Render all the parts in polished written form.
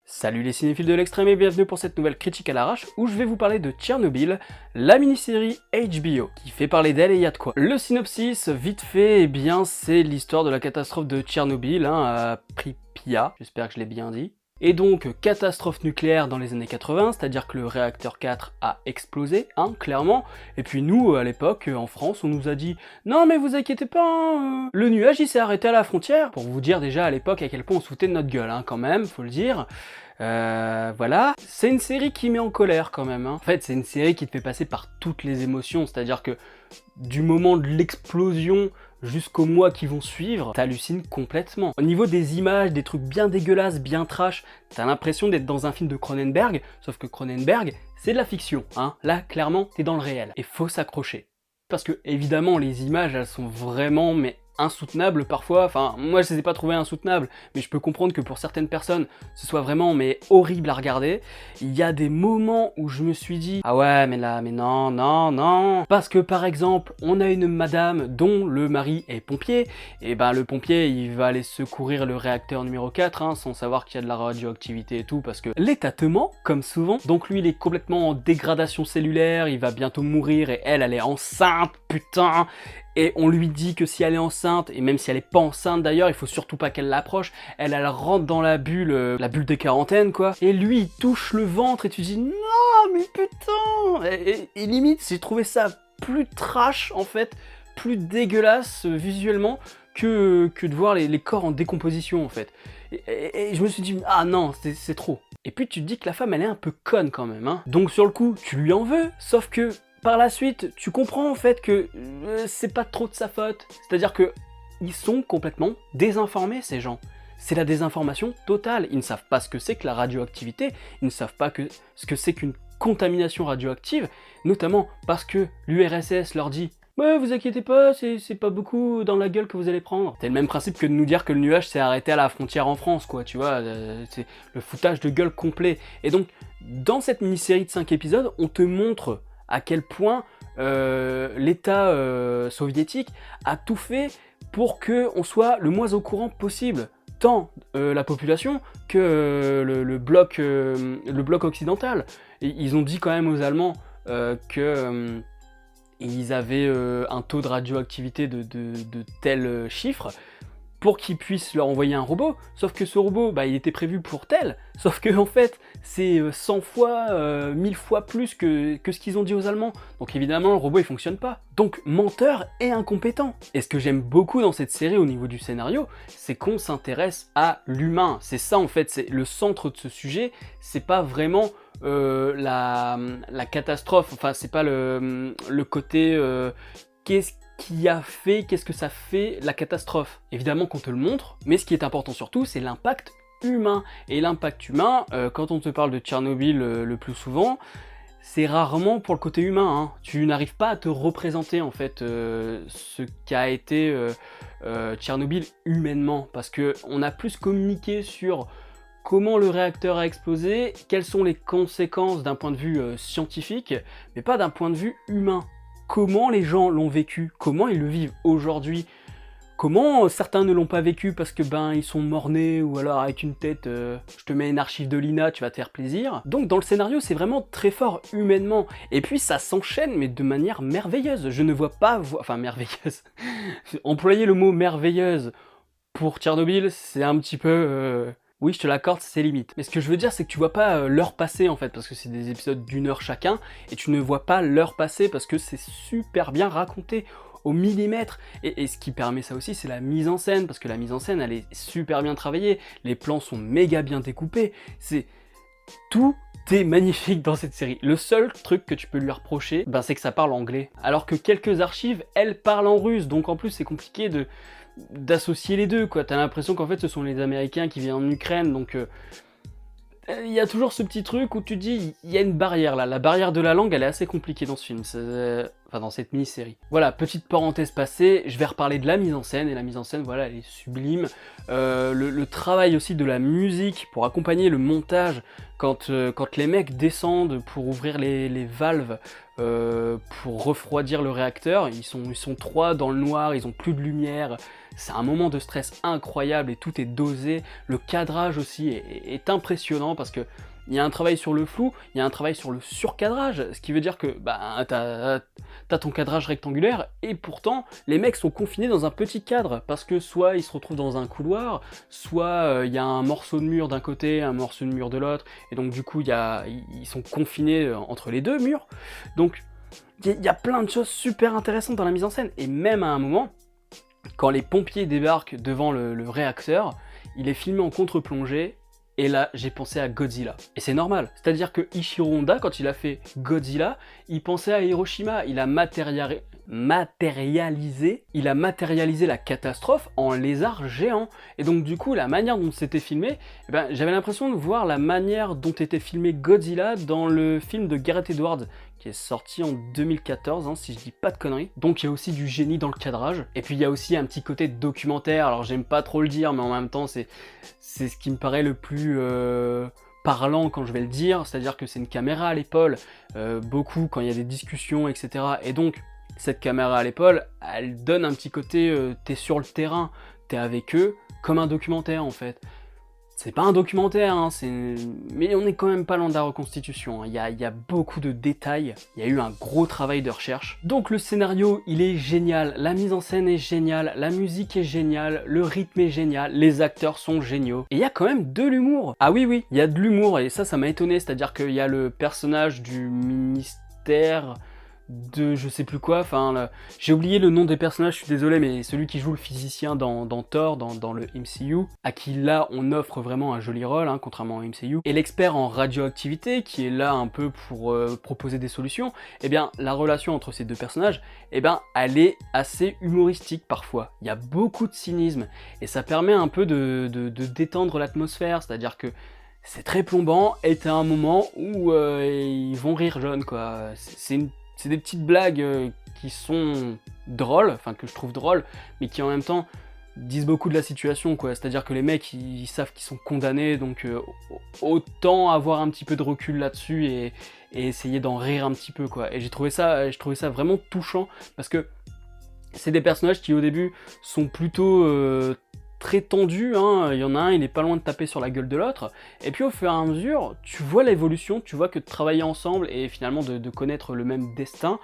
Salut les cinéphiles de l'extrême et bienvenue pour cette nouvelle critique à l'arrache où je vais vous parler de Tchernobyl, la mini-série HBO qui fait parler d'elle et y a de quoi. Le synopsis, vite fait, eh bien c'est l'histoire de la catastrophe de Tchernobyl à Pripyat, j'espère que je l'ai bien dit. Et donc, catastrophe nucléaire dans les années 80, c'est-à-dire que le réacteur 4 a explosé, clairement. Et puis nous, à l'époque, en France, on nous a dit « Non mais vous inquiétez pas, le nuage il s'est arrêté à la frontière !» Pour vous dire déjà à l'époque à quel point on se foutait de notre gueule, quand même, faut le dire. Voilà. C'est une série qui met en colère quand même. En fait, c'est une série qui te fait passer par toutes les émotions, c'est-à-dire que du moment de l'explosion jusqu'aux mois qui vont suivre, t'hallucines complètement. Au niveau des images, des trucs bien dégueulasses, bien trash, t'as l'impression d'être dans un film de Cronenberg, sauf que Cronenberg, c'est de la fiction, Là, clairement, t'es dans le réel. Et faut s'accrocher. Parce que, évidemment, les images, elles sont vraiment, mais insoutenables parfois, enfin moi je les ai pas trouvées insoutenables, mais je peux comprendre que pour certaines personnes ce soit vraiment mais horrible à regarder. Il y a des moments où je me suis dit ah ouais mais là mais non non non, parce que par exemple on a une madame dont le mari est pompier, et ben le pompier il va aller secourir le réacteur numéro 4 sans savoir qu'il y a de la radioactivité et tout, parce que l'État te ment comme souvent, donc lui il est complètement en dégradation cellulaire, il va bientôt mourir et elle est enceinte, putain. Et on lui dit que si elle est enceinte, et même si elle est pas enceinte d'ailleurs, il faut surtout pas qu'elle l'approche, elle rentre dans la bulle des quarantaines quoi. Et lui il touche le ventre et tu dis non mais putain. Et limite j'ai trouvé ça plus trash en fait, plus dégueulasse visuellement que de voir les corps en décomposition en fait. Et je me suis dit ah non c'est trop. Et puis tu te dis que la femme elle est un peu conne quand même. Donc sur le coup tu lui en veux, sauf que par la suite, tu comprends en fait que c'est pas trop de sa faute. C'est-à-dire que ils sont complètement désinformés ces gens. C'est la désinformation totale. Ils ne savent pas ce que c'est que la radioactivité, ils ne savent pas ce que c'est qu'une contamination radioactive, notamment parce que l'URSS leur dit « Ouais, vous inquiétez pas, c'est pas beaucoup dans la gueule que vous allez prendre. » C'est le même principe que de nous dire que le nuage s'est arrêté à la frontière en France, quoi, tu vois, c'est le foutage de gueule complet. Et donc, dans cette mini-série de 5 épisodes, on te montre à quel point l'État soviétique a tout fait pour qu'on soit le moins au courant possible, tant la population que le bloc occidental. Et ils ont dit quand même aux Allemands que ils avaient un taux de radioactivité de tel chiffre, pour qu'ils puissent leur envoyer un robot, sauf que ce robot, il était prévu pour tel, sauf que en fait, c'est 100 fois, 1000 fois plus que ce qu'ils ont dit aux Allemands. Donc évidemment, le robot, il fonctionne pas. Donc, menteur et incompétent. Et ce que j'aime beaucoup dans cette série au niveau du scénario, c'est qu'on s'intéresse à l'humain. C'est ça, en fait, c'est le centre de ce sujet, c'est pas vraiment la catastrophe, enfin, c'est pas le côté qu'est-ce que ça fait la catastrophe. Évidemment qu'on te le montre, mais ce qui est important surtout, c'est l'impact humain. Et l'impact humain, quand on te parle de Tchernobyl le plus souvent, c'est rarement pour le côté humain. Tu n'arrives pas à te représenter en fait ce qu'a été Tchernobyl humainement, parce qu'on a plus communiqué sur comment le réacteur a explosé, quelles sont les conséquences d'un point de vue scientifique, mais pas d'un point de vue humain. Comment les gens l'ont vécu, comment ils le vivent aujourd'hui, comment certains ne l'ont pas vécu parce que ils sont morts-nés, ou alors avec une tête, je te mets une archive de l'INA, tu vas te faire plaisir. Donc dans le scénario, c'est vraiment très fort humainement, et puis ça s'enchaîne mais de manière merveilleuse. Je ne vois pas, enfin merveilleuse, employer le mot merveilleuse pour Tchernobyl, c'est un petit peu... Oui, je te l'accorde, c'est limite. Mais ce que je veux dire, c'est que tu vois pas l'heure passer en fait, parce que c'est des épisodes d'1 heure chacun, et tu ne vois pas l'heure passer parce que c'est super bien raconté au millimètre. Et ce qui permet ça aussi, c'est la mise en scène, parce que la mise en scène, elle est super bien travaillée, les plans sont méga bien découpés, tout est magnifique dans cette série. Le seul truc que tu peux lui reprocher, c'est que ça parle anglais. Alors que quelques archives, elles parlent en russe, donc en plus c'est compliqué d'associer les deux, quoi. T'as l'impression qu'en fait ce sont les Américains qui viennent en Ukraine, donc il y a toujours ce petit truc où tu te dis, il y a une barrière là, la barrière de la langue elle est assez compliquée dans ce film, enfin dans cette mini-série. Voilà, petite parenthèse passée, je vais reparler de la mise en scène, et la mise en scène, voilà, elle est sublime. Le travail aussi de la musique pour accompagner le montage, quand les mecs descendent pour ouvrir les valves, pour refroidir le réacteur, ils sont 3 dans le noir, ils ont plus de lumière, c'est un moment de stress incroyable et tout est dosé. Le cadrage aussi est impressionnant parce que il y a un travail sur le flou, il y a un travail sur le surcadrage, ce qui veut dire que bah, t'as ton cadrage rectangulaire et pourtant les mecs sont confinés dans un petit cadre parce que soit ils se retrouvent dans un couloir, soit il y a un morceau de mur d'un côté, un morceau de mur de l'autre, et donc du coup ils sont confinés entre les deux murs. Donc il y a plein de choses super intéressantes dans la mise en scène, et même à un moment, quand les pompiers débarquent devant le réacteur, il est filmé en contre-plongée. Et là, j'ai pensé à Godzilla. Et c'est normal. C'est-à-dire que Ishiro Honda, quand il a fait Godzilla, il pensait à Hiroshima. Il a matérialisé la catastrophe en lézard géant. Et donc du coup, la manière dont c'était filmé, eh ben, j'avais l'impression de voir la manière dont était filmé Godzilla dans le film de Gareth Edwards, qui est sorti en 2014, hein, si je dis pas de conneries. Donc il y a aussi du génie dans le cadrage. Et puis il y a aussi un petit côté documentaire, alors j'aime pas trop le dire, mais en même temps c'est ce qui me paraît le plus parlant quand je vais le dire, c'est-à-dire que c'est une caméra à l'épaule, beaucoup quand il y a des discussions, etc. Et donc cette caméra à l'épaule, elle donne un petit côté, t'es sur le terrain, t'es avec eux, comme un documentaire en fait. C'est pas un documentaire, hein, mais on est quand même pas loin de la reconstitution. Il y a beaucoup de détails, il y a eu un gros travail de recherche. Donc le scénario, il est génial, la mise en scène est géniale, la musique est géniale, le rythme est génial, les acteurs sont géniaux. Et il y a quand même de l'humour. Ah oui, il y a de l'humour, et ça m'a étonné, c'est-à-dire qu'il y a le personnage du ministère de je sais plus quoi, enfin j'ai oublié le nom des personnages, je suis désolé, mais celui qui joue le physicien dans Thor, dans le MCU, à qui là on offre vraiment un joli rôle, hein, contrairement au MCU, et l'expert en radioactivité qui est là un peu pour proposer des solutions, et bien la relation entre ces deux personnages, et bien elle est assez humoristique parfois, il y a beaucoup de cynisme, et ça permet un peu de détendre l'atmosphère, c'est-à-dire que c'est très plombant, et t'as un moment où ils vont rire jaune, quoi. C'est des petites blagues qui sont drôles, enfin que je trouve drôles, mais qui en même temps disent beaucoup de la situation, quoi. C'est-à-dire que les mecs, ils savent qu'ils sont condamnés, donc autant avoir un petit peu de recul là-dessus et essayer d'en rire un petit peu, quoi. Et j'ai trouvé ça vraiment touchant, parce que c'est des personnages qui au début sont plutôt très tendu, hein. Il y en a un, il est pas loin de taper sur la gueule de l'autre, et puis au fur et à mesure, tu vois l'évolution, tu vois que de travailler ensemble et finalement de connaître le même destin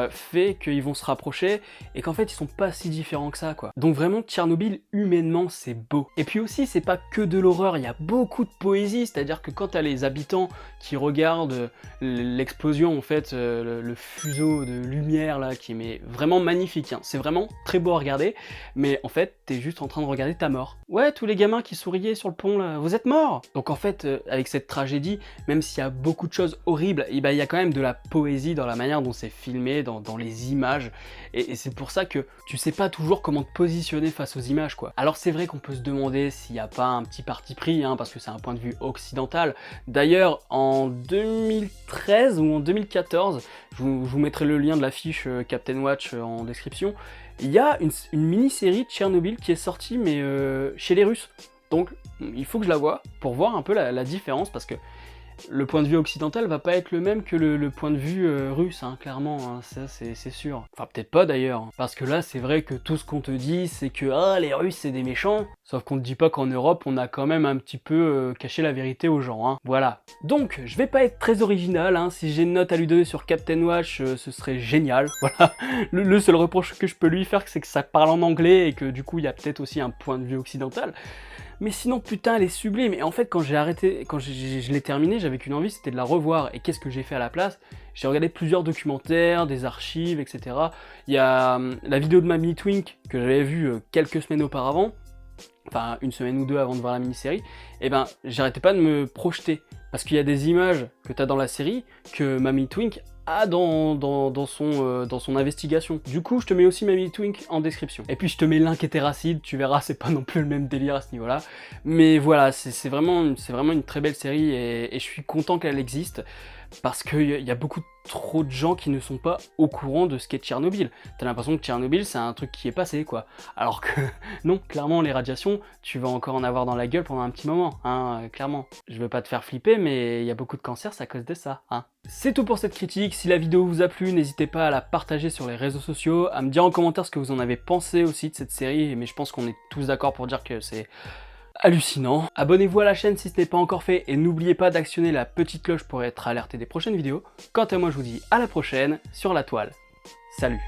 fait qu'ils vont se rapprocher et qu'en fait ils sont pas si différents que ça, quoi. Donc vraiment Tchernobyl, humainement c'est beau. Et puis aussi c'est pas que de l'horreur, il y a beaucoup de poésie, c'est-à-dire que quand t'as les habitants qui regardent l'explosion, en fait, le fuseau de lumière là, qui est vraiment magnifique, hein. C'est vraiment très beau à regarder, mais en fait t'es juste en train de regarder ta mort. Ouais, tous les gamins qui souriaient sur le pont là, vous êtes morts. Donc en fait, avec cette tragédie, même s'il y a beaucoup de choses horribles, il y a quand même de la poésie dans la manière dont c'est filmé, dans les images, et c'est pour ça que tu sais pas toujours comment te positionner face aux images, quoi. Alors c'est vrai qu'on peut se demander s'il n'y a pas un petit parti pris, hein, parce que c'est un point de vue occidental. D'ailleurs, en 2013 ou en 2014, je vous mettrai le lien de l'affiche Captain Watch en description, il y a une mini-série de Tchernobyl qui est sortie, mais chez les Russes. Donc il faut que je la voie pour voir un peu la différence, parce que le point de vue occidental va pas être le même que le point de vue russe, hein, clairement, hein, ça c'est sûr. Enfin peut-être pas d'ailleurs, parce que là c'est vrai que tout ce qu'on te dit c'est que les Russes c'est des méchants, sauf qu'on te dit pas qu'en Europe on a quand même un petit peu caché la vérité aux gens, hein. Voilà. Donc je vais pas être très original, hein. Si j'ai une note à lui donner sur Captain Watch, ce serait génial, voilà. Le seul reproche que je peux lui faire, c'est que ça parle en anglais et que du coup il y a peut-être aussi un point de vue occidental. Mais sinon, putain, elle est sublime. Et en fait, quand j'ai arrêté, quand je l'ai terminé, j'avais qu'une envie, c'était de la revoir. Et qu'est-ce que j'ai fait à la place? J'ai regardé plusieurs documentaires, des archives, etc. Il y a la vidéo de Mamie Twink que j'avais vue quelques semaines auparavant, enfin une semaine ou deux avant de voir la mini-série. Et ben, j'arrêtais pas de me projeter. Parce qu'il y a des images que t'as dans la série que Mamie Twink a dans son investigation. Du coup, je te mets aussi Mamie Twink en description. Et puis je te mets Link et Terracid, tu verras, c'est pas non plus le même délire à ce niveau-là. Mais voilà, c'est vraiment une très belle série et je suis content qu'elle existe. parce qu'il y a beaucoup trop de gens qui ne sont pas au courant de ce qu'est Tchernobyl. T'as l'impression que Tchernobyl, c'est un truc qui est passé, quoi. Alors que non, clairement, les radiations, tu vas encore en avoir dans la gueule pendant un petit moment, hein, clairement. Je veux pas te faire flipper, mais il y a beaucoup de cancers, c'est à cause de ça, hein. C'est tout pour cette critique. Si la vidéo vous a plu, n'hésitez pas à la partager sur les réseaux sociaux, à me dire en commentaire ce que vous en avez pensé aussi de cette série, mais je pense qu'on est tous d'accord pour dire que c'est hallucinant. Abonnez-vous à la chaîne si ce n'est pas encore fait et n'oubliez pas d'actionner la petite cloche pour être alerté des prochaines vidéos. Quant à moi, je vous dis à la prochaine sur la toile. Salut!